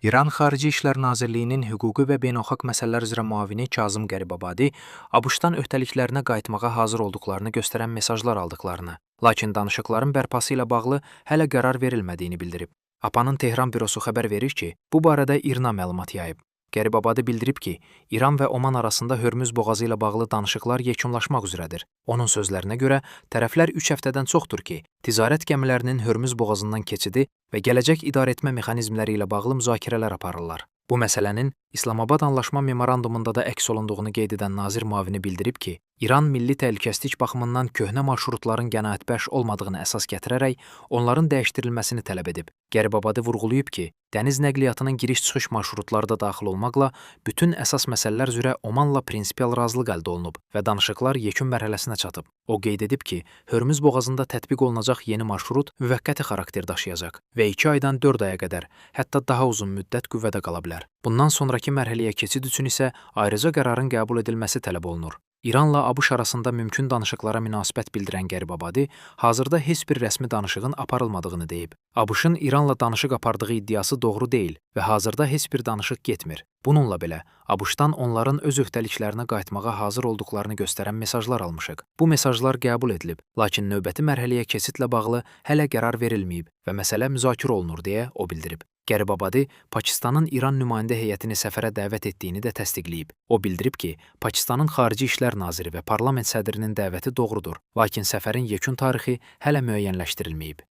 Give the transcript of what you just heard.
İran Xarici İşlər Nazirliyinin hüquqi və beynəlxalq məsələlər üzrə müavini Kazım Qəribabadi ABŞ-dan öhdəliklərinə qayıtmağa hazır olduqlarını göstərən mesajlar aldıqlarını, lakin danışıqların bərpası ilə bağlı hələ qərar verilmədiyini bildirib. APA'nın Tehran bürosu xəbər verir ki, bu barədə İRNA məlumat yayıb. Qəribabadi bildirib ki, İran və Oman arasında Hörmüz boğazı ilə bağlı danışıqlar yekunlaşmaq üzrədir. Onun sözlərinə görə, tərəflər 3 həftədən çoxdur ki, ticarət gəmilərinin Hörmüz boğazından keçidi və gələcək idarəetmə mexanizmləri ilə bağlı müzakirələr aparırlar. Bu məsələnin İslamabad Anlaşma Memorandumunda da əks olunduğunu qeyd edən nazir müavini bildirib ki, İran milli təhlükəsizlik baxımından köhnə marşrutların qənaətbəxş olmadığını əsas gətirərək onların dəyişdirilməsini tələb edib. Qəribabadi vurğulayıb ki, dəniz nəqliyyatının giriş-çıxış marşrutları da daxil olmaqla bütün əsas məsələlər üzrə Omanla prinsipial razılıq əldə olunub və danışıqlar yekun mərhələsinə çatıb. O qeyd edib ki, Hörmüz boğazında tətbiq olunacaq yeni marşrut müvəqqəti xarakter daşıyacaq və 2 aydan 4 aya qədər, hətta daha uzun müddət qüvvədə qala bilər. Bundan sonrakı mərhələyə keçid üçün isə ayrıca qərarın qəbul edilməsi tələb olunur. İranla ABŞ arasında mümkün danışıqlara münasibət bildirən Qəribabadi hazırda heç bir rəsmi danışığın aparılmadığını deyib. ABŞ-ın İranla danışıq apardığı iddiası doğru deyil və hazırda heç bir danışıq getmir. Bununla belə, ABŞ-dan onların öz öhdəliklərinə qayıtmağa hazır olduqlarını göstərən mesajlar almışıq. Bu mesajlar qəbul edilib, lakin növbəti mərhələyə keçidlə bağlı hələ qərar verilməyib və məsələ müzakirə olunur deyə o bildirib. Qəribabadi Pakistanın İran nümayəndə heyətini səfərə dəvət etdiyini də təsdiqləyib. O bildirib ki, Pakistanın Xarici İşlər Naziri və parlament sədrinin dəvəti doğrudur, lakin səfərin yekun tarixi hələ müəyyənləşdirilməyib.